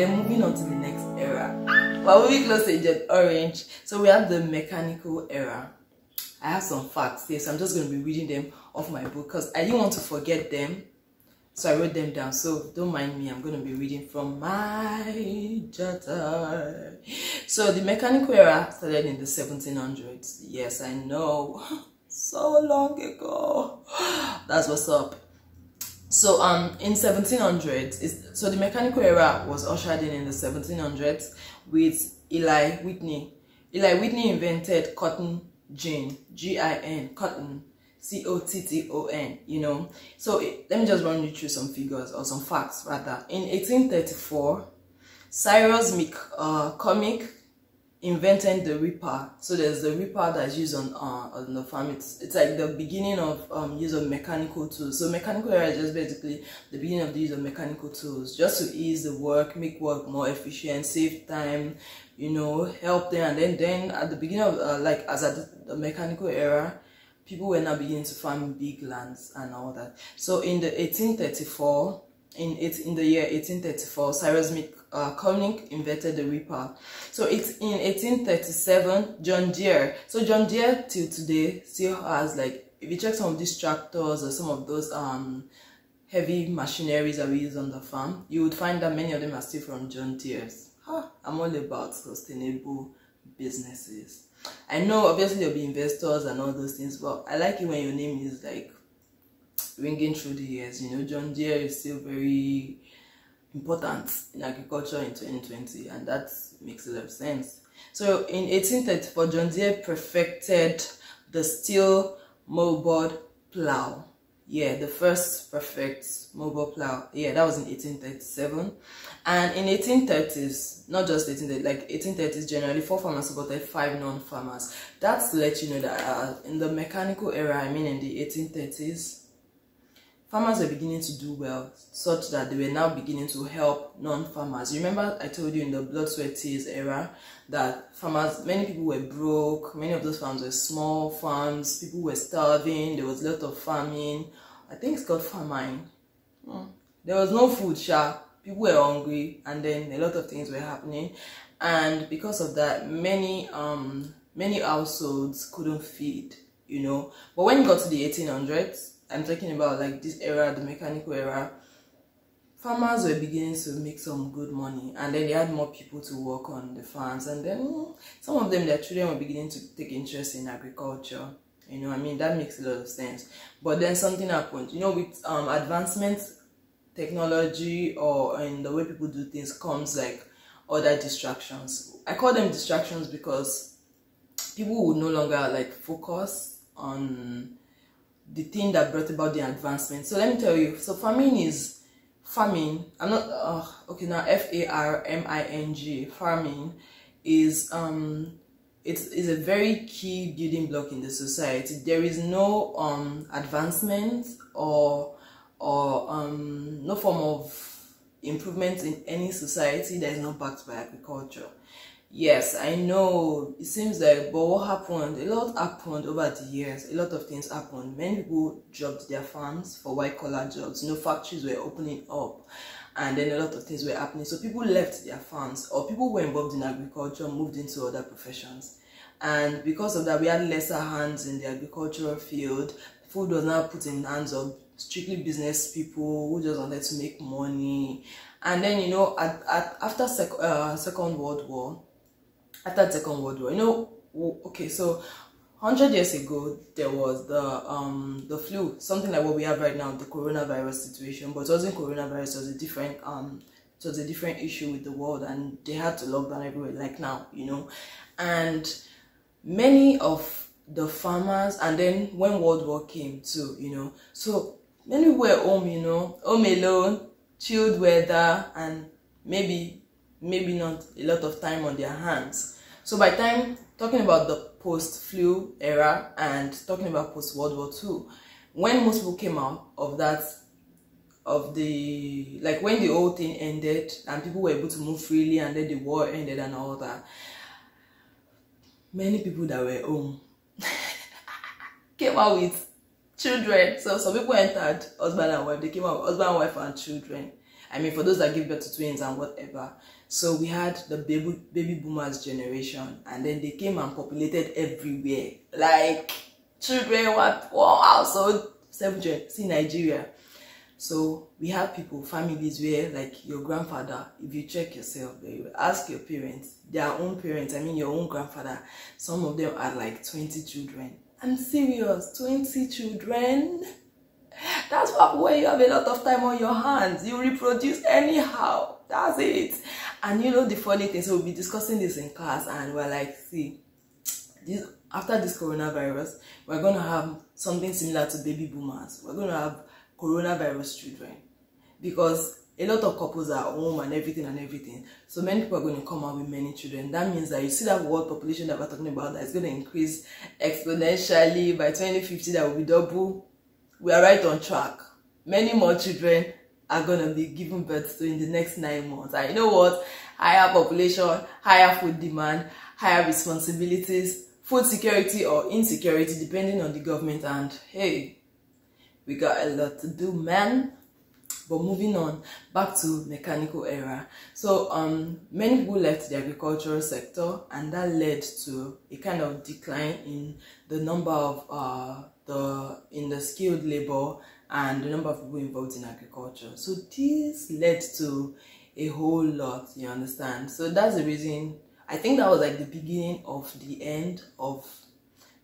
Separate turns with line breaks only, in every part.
then moving on to the next era. Well, we close to Agent Orange. So we have the mechanical era. I have some facts here, so I'm just going to be reading them off my book because I didn't want to forget them. So I wrote them down. So don't mind me, I'm going to be reading from my jotter. So the mechanical era started in the 1700s. Yes, I know. So long ago. That's what's up. So in 1700s, so the mechanical era was ushered in the 1700s with Eli Whitney. Eli Whitney invented cotton gin, G-I-N, cotton, C-O-T-T-O-N, you know. So let me just run you through some figures or some facts rather. In 1834, Cyrus McCormick invented the ripper. So there's the ripper that's used on the farm. It's like the beginning of use of mechanical tools. So mechanical era is just basically the beginning of the use of mechanical tools, just to ease the work, make work more efficient, save time, you know, help them. And then at the beginning of like as at the mechanical era, people were now beginning to farm big lands and all that. So in the 1834, in the year 1834, Cyrus McCormick invented the ripper. So it's in 1837, John Deere. So John Deere till today still has, like, if you check some of these tractors or some of those heavy machineries that we use on the farm, you would find that many of them are still from John Deere's. I'm all about sustainable businesses. I know obviously there'll be investors and all those things, but I like it when your name is like ringing through the years. You know, John Deere is still very important in agriculture in 2020, and that makes a lot of sense. So in 1834, John Deere perfected the steel moldboard plow. Yeah, the first perfect mobile plow. Yeah, that was in 1837. And in 1830s, not just 1830s, like 1830s generally, 4 farmers supported 5 non-farmers. That's to let you know that in the mechanical era, I mean in the 1830s, farmers were beginning to do well, such that they were now beginning to help non-farmers. Remember I told you in the blood, sweat, tears era that farmers, many people were broke, many of those farms were small farms, people were starving, there was a lot of famine. I think it's called famine. There was no food, people were hungry, and then a lot of things were happening. And because of that, many households couldn't feed, you know. But when you got to the 1800s, I'm talking about like this era, the mechanical era, farmers were beginning to make some good money, and then they had more people to work on the farms, and then some of them, their children were beginning to take interest in agriculture. You know, I mean, that makes a lot of sense. But then something happened, you know, with advancement, technology, or in the way people do things, comes like other distractions. I call them distractions because people would no longer like focus on the thing that brought about the advancement. So let me tell you, so farming, I'm not okay now, F-A-R-M-I-N-G, farming is it's a very key building block in the society. There is no advancement or no form of improvement in any society that is not backed by agriculture. Yes, I know it seems like, but what happened? A lot happened over the years. A lot of things happened. Many people dropped their farms for white-collar jobs. You know, factories were opening up, and then a lot of things were happening. So people left their farms, or people who were involved in agriculture moved into other professions. And because of that, we had lesser hands in the agricultural field. Food was now put in hands of strictly business people who just wanted to make money. And then, you know, after Second World War, you know, okay, so 100 years ago there was the flu, something like what we have right now, the coronavirus situation. But it wasn't coronavirus, it was a different issue with the world, and they had to lock down everywhere like now, you know. And many of the farmers, and then when World War came too, you know, so many were home, you know, home alone, chilled weather, and maybe not a lot of time on their hands. So by time talking about the post-flu era and talking about post-World War II, when most people came out of that, like when the whole thing ended and people were able to move freely, and then the war ended and all that, many people that were home came out with children. So some people entered husband and wife, they came out with husband, wife, and children. I mean, for those that give birth to twins and whatever. So we had the baby boomers generation, and then they came and populated everywhere. Like children, wow, so 7 children. See Nigeria. So we have people, families where, like your grandfather, if you check yourself very well, ask your parents, their own parents, I mean your own grandfather, some of them are like 20 children. I'm serious, 20 children? That's where you have a lot of time on your hands. You reproduce anyhow. That's it. And you know the funny thing, so we'll be discussing this in class, and we're like, see, after this coronavirus, we're going to have something similar to baby boomers. We're going to have coronavirus children, because a lot of couples are home and everything, so many people are going to come out with many children. That means that you see that world population that we're talking about, that is going to increase exponentially. By 2050 that will be double. We are right on track. Many more children are going to be given birth to in the next 9 months. And you know what? Higher population, higher food demand, higher responsibilities, food security or insecurity depending on the government, and hey, we got a lot to do, man. But moving on, back to mechanical era. So many people left the agricultural sector, and that led to a kind of decline in the number of the skilled labor and the number of people involved in agriculture. So this led to a whole lot, you understand? So that's the reason, I think that was like the beginning of the end of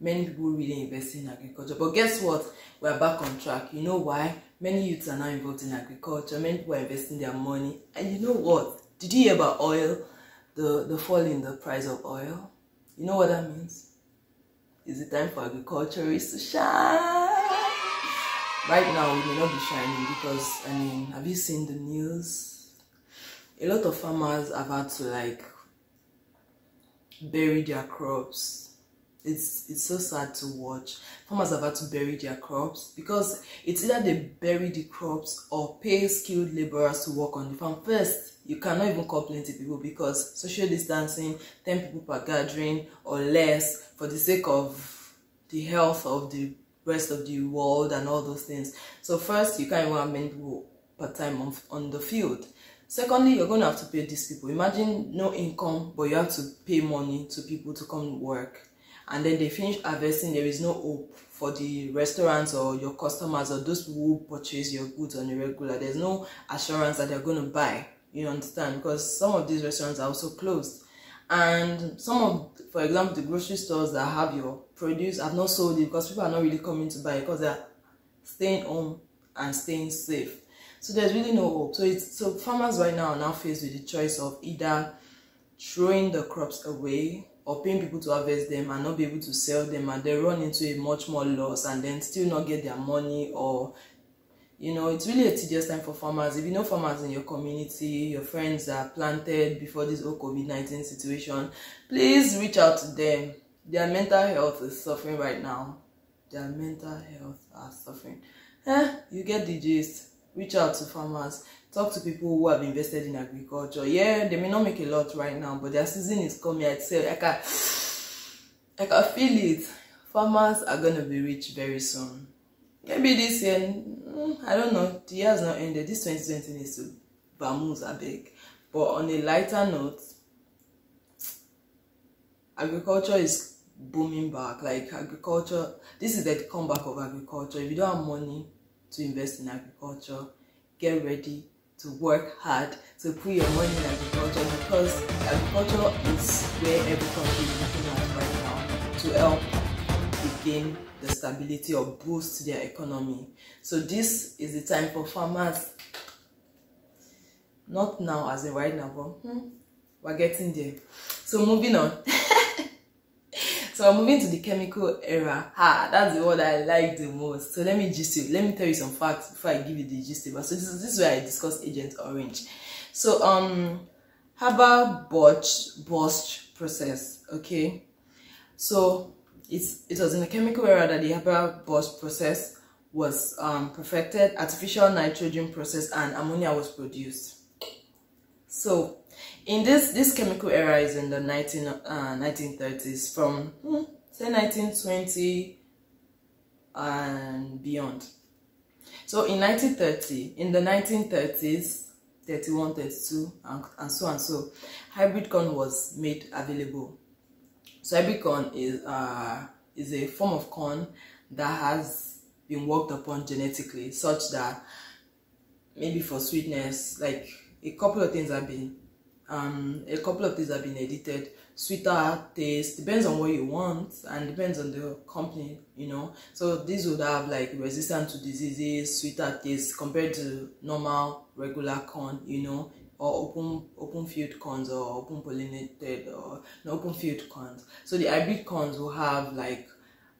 many people really investing in agriculture. But guess what? We're back on track. You know why? Many youths are now involved in agriculture. Many people are investing their money. And you know what? Did you hear about oil? The fall in the price of oil? You know what that means? It's the time for agriculturists to shine. Right now, we may not be shining because, I mean, have you seen the news? A lot of farmers have had to like bury their crops. It's so sad to watch. Farmers have had to bury their crops because it's either they bury the crops or pay skilled laborers to work on the farm. First, you cannot even call plenty people because social distancing, 10 people per gathering or less, for the sake of the health of the rest of the world and all those things. So first, you can't even have many people per time on the field. Secondly, you're going to have to pay these people. Imagine no income, but you have to pay money to people to come work. And then they finish harvesting, there is no hope for the restaurants or your customers or those people who purchase your goods on a regular. There's no assurance that they're going to buy, you understand? Because some of these restaurants are also closed. And some of, for example, the grocery stores that have your produce have not sold it because people are not really coming to buy it because they're staying home and staying safe. So there's really no hope. So farmers right now are now faced with the choice of either throwing the crops away or paying people to harvest them and not be able to sell them, and they run into a much more loss and then still not get their money. Or, you know, it's really a tedious time for farmers. If you know farmers in your community, your friends that planted before this whole COVID-19 situation, please reach out to them. Their mental health is suffering right now. Their mental health are suffering. You get the gist. Reach out to farmers. Talk to people who have invested in agriculture. Yeah, they may not make a lot right now, but their season is coming. I'd say I can feel it. Farmers are gonna be rich very soon. Maybe this year, I don't know. The year has not ended. This 2020 needs to vamoose a big. But on a lighter note, agriculture is booming back. Like agriculture, this is the comeback of agriculture. If you don't have money to invest in agriculture, get ready to work hard to put your money in agriculture, because agriculture is where every country is looking at right now to help regain the stability or boost their economy. So this is the time for farmers. Not now as in right now, but we're getting there. So moving on. So I'm moving to the chemical era. That's the word I like the most. So let me tell you some facts before I give you the gist. So this is where I discuss Agent Orange. So Haber-Bosch process. Okay. So it was in the chemical era that the Haber-Bosch process was perfected. Artificial nitrogen process and ammonia was produced. So in this chemical era is in the 1930s, from say 1920 and beyond. So in the 1930s, 31, 32, and so and so, hybrid corn was made available. So hybrid corn is a form of corn that has been worked upon genetically, such that maybe for sweetness, like a couple of things have been edited. Sweeter taste, depends on what you want and depends on the company, you know. So these would have like resistant to diseases, sweeter taste compared to normal regular corn, you know, or open field corns or open pollinated or no, open field corns. So the hybrid corns will have like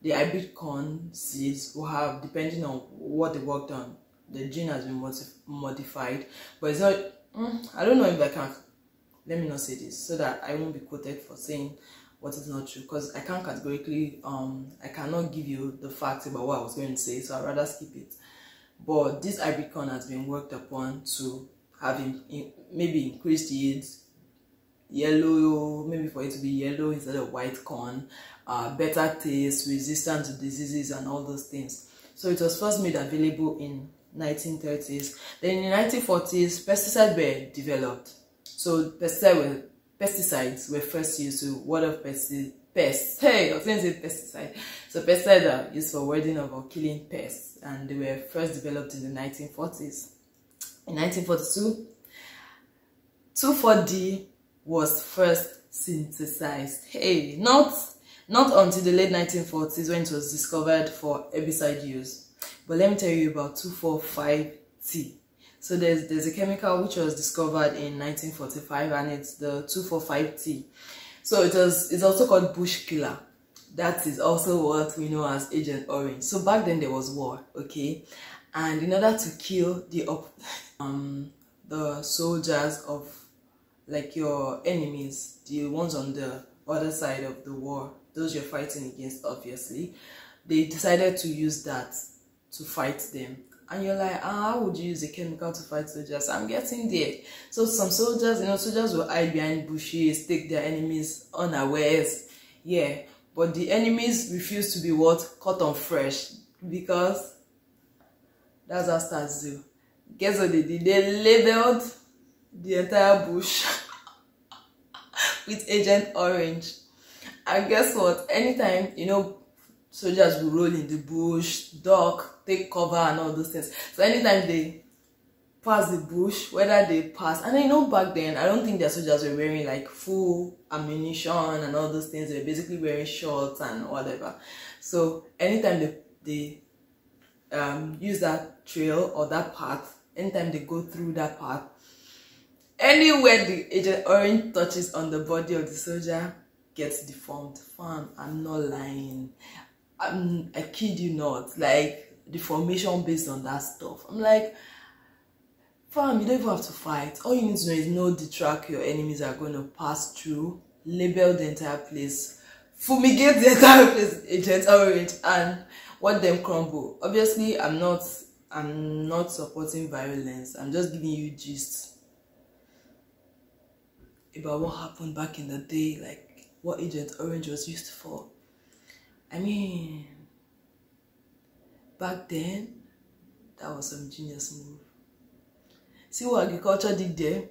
the hybrid corn seeds will have, depending on what they worked on, the gene has been modified, but it's not. I don't know if I can. Let me not say this so that I won't be quoted for saying what is not true, because I can't categorically I cannot give you the facts about what I was going to say, so I'd rather skip it. But this hybrid corn has been worked upon to have maybe increased yields, yellow, maybe for it to be yellow instead of white corn, better taste, resistant to diseases and all those things. So it was first made available in 1930s. Then in the 1940s, pesticides were developed. So pesticides were first used to ward off pests. Hey, I was going to say pesticide. So pesticides are used for warding off or killing pests, and they were first developed in the 1940s. In 1942, 2,4-D was first synthesized. Hey, not until the late 1940s when it was discovered for herbicide use. But let me tell you about 2,4,5-T. So there's a chemical which was discovered in 1945, and it's the 2,4,5-T. So it's also called bush killer. That is also what we know as Agent Orange. So back then there was war, okay, and in order to kill the soldiers of like your enemies, the ones on the other side of the war, those you're fighting against, obviously, they decided to use that to fight them. And you're like, how would you use a chemical to fight soldiers? I'm getting there. So some soldiers, soldiers will hide behind bushes, take their enemies unawares. Yeah, but the enemies refuse to be caught on fresh, because that's how stars do. Guess what they did? They labeled the entire bush with Agent Orange. And guess what? Anytime, soldiers will roll in the bush, duck, take cover and all those things. So anytime they pass the bush, whether they pass, and back then, I don't think their soldiers were wearing like full ammunition and all those things. They were basically wearing shorts and whatever. So anytime they use that trail or that path, anytime they go through that path, anywhere the Agent Orange touches on the body of the soldier gets deformed. Fam, I'm not lying. I kid you not. Like, deformation based on that stuff. I'm like, fam, you don't even have to fight. All you need to know is the track your enemies are going to pass through, label the entire place, fumigate the entire place with Agent Orange, and watch them crumble. Obviously, I'm not supporting violence. I'm just giving you gist about what happened back in the day, like what Agent Orange was used for. Back then, that was some genius move. See what agriculture did there?